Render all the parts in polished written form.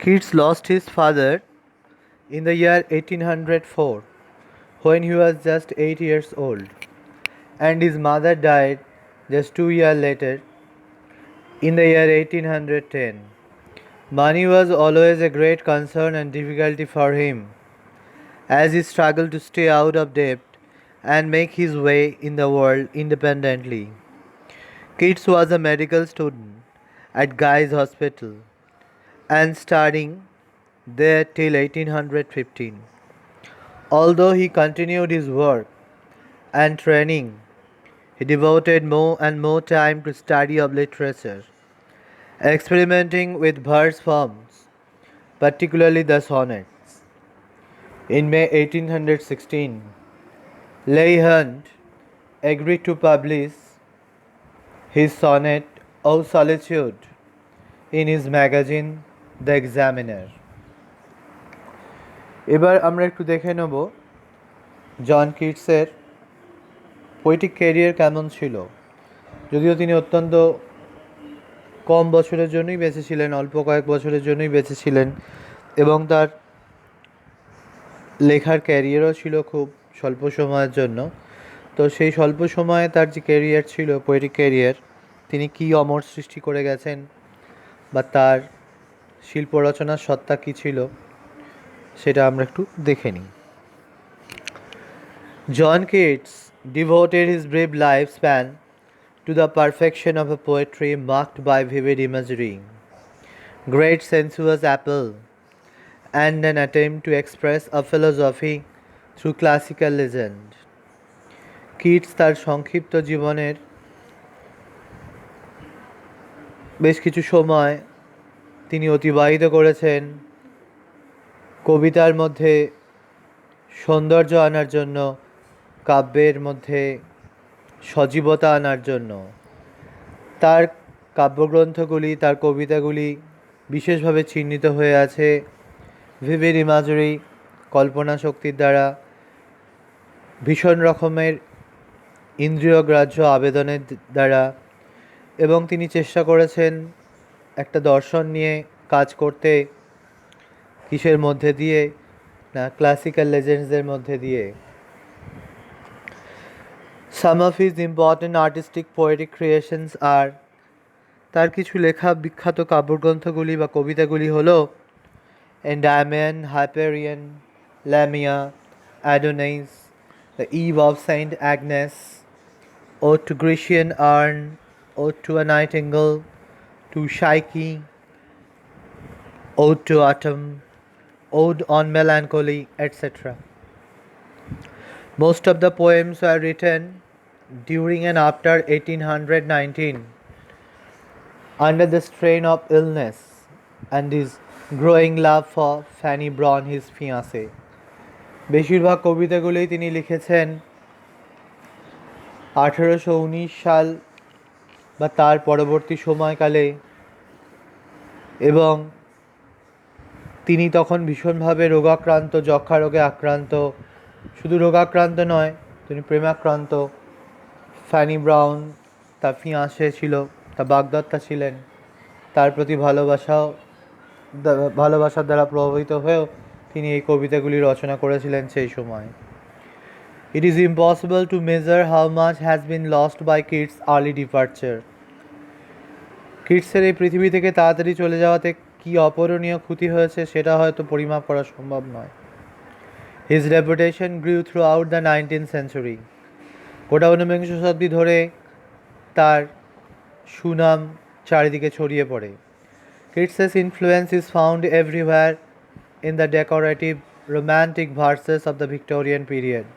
Keats lost his father in the year 1804 when he was just 8 years old, and his mother died just 2 years later in the year 1810. Money was always a great concern and difficulty for him as he struggled to stay out of debt and make his way in the world independently. Keats was a medical student at Guy's Hospital and studying there till 1815. Although he continued his work and training, he devoted more and more time to study of literature, experimenting with verse forms, particularly the sonnets. In May 1816, Leigh Hunt agreed to publish his sonnet O Solitude in his magazine The Examiner. এবার আমরা একটু দেখে নেব জন কিটসের poetic career কেমন ছিল। যদিও তিনি অত্যন্ত কম বছরের জন্যই বেঁচে ছিলেন, অল্প কয়েক বছরের জন্যই বেঁচে ছিলেন, এবং তার লেখার ক্যারিয়ারও ছিল খুব স্বল্প সময়ের জন্য। তো সেই স্বল্প সময়ে তার যে ক্যারিয়ার ছিল, পোয়েটিক ক্যারিয়ার, তিনি কী অমর সৃষ্টি করে গেছেন বা তার শিল্প রচনার সত্তা কী ছিল সেটা আমরা একটু দেখে নিই। John Keats devoted his brief lifespan to the perfection of a poetry marked by vivid imagery, great sensuous appeal, and an attempt to express a philosophy through classical legend. Keats তার সংক্ষিপ্ত জীবনের বেশ কিছু সময় তিনি অতিবাহিত করেছেন কবিতার মধ্যে সৌন্দর্য আনার জন্য, কাব্যের মধ্যে সজীবতা আনার জন্য। তার কাব্যগ্রন্থগুলি, তার কবিতাগুলি বিশেষভাবে চিহ্নিত হয়ে আছে ভিভিড ইমাজারি, কল্পনা শক্তির দ্বারা, ভীষণ রকমের ইন্দ্রিয়গ্রাহ্য আবেদনের দ্বারা, এবং তিনি চেষ্টা করেছেন একটা দর্শন নিয়ে কাজ করতে, কিসের মধ্যে দিয়ে না, ক্লাসিক্যাল লেজেন্ডসদের মধ্যে দিয়ে। Some of his important artistic poetic creations are, তার কিছু লেখা বিখ্যাত কাব্যগ্রন্থগুলি বা কবিতাগুলি হলো Endymion, Hyperion, Lamia, Adonais, The Eve of Saint Agnes, Ode to Grecian Urn, Ode to a Nightingale, to Psyche, Ode to Autumn, Ode on Melancholy, etc. Most of the poems were written during and after 1819 under the strain of illness and his growing love for Fanny Brawne, his fiancée. বেশিরভাগ কবিতাগুলোই তিনি লিখেছেন 1819 সাল বা তার পরবর্তী সময়কালে, এবং তিনি তখন ভীষণভাবে রোগাক্রান্ত, যক্ষা রোগে আক্রান্ত। শুধু রোগাক্রান্ত নয়, তিনি প্রেমাক্রান্ত। ফ্যানি ব্রাউন তার ফিয়াঁসে ছিল, তার বাগদত্তা ছিলেন। তার প্রতি ভালোবাসার দ্বারা প্রভাবিত হয়েও তিনি এই কবিতাগুলি রচনা করেছিলেন সেই সময়। It is impossible to measure how much has been lost by Keats' early departure. কিটসের এই পৃথিবী থেকে তাড়াতাড়ি চলে যাওয়াতে কী অপূরণীয় ক্ষতি হয়েছে সেটা হয়তো পরিমাপ করা সম্ভব নয়। His reputation grew throughout the 19th century. গোটা ঊনবিংশ শতাব্দী ধরে তার সুনাম চারিদিকে ছড়িয়ে পড়ে। Keats's influence is found everywhere in the decorative romantic verses of the Victorian period.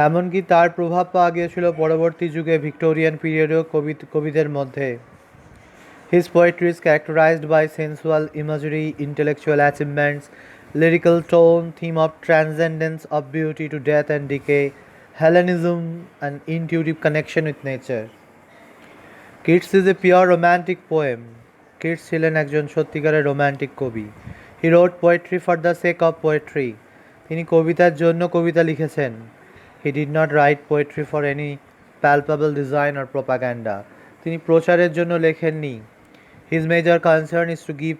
এমনকি তার প্রভাব পাওয়া গিয়েছিল পরবর্তী যুগে ভিক্টোরিয়ান পিরিয়ডেও কবিদের মধ্যে। His poetry is characterized by sensual imagery, intellectual achievements, lyrical tone, theme of transcendence of beauty to death and decay, Hellenism, and intuitive connection with nature. Keats is a pure romantic poem. Keats ছিলেন একজন সত্যিকারের romantic কবি. He wrote poetry for the sake of poetry. তিনি কবিতার জন্য কবিতা লিখেছেন। He did not write poetry for any palpable design or propaganda. তিনি প্রচারের জন্য লেখেননি। His major concern is to give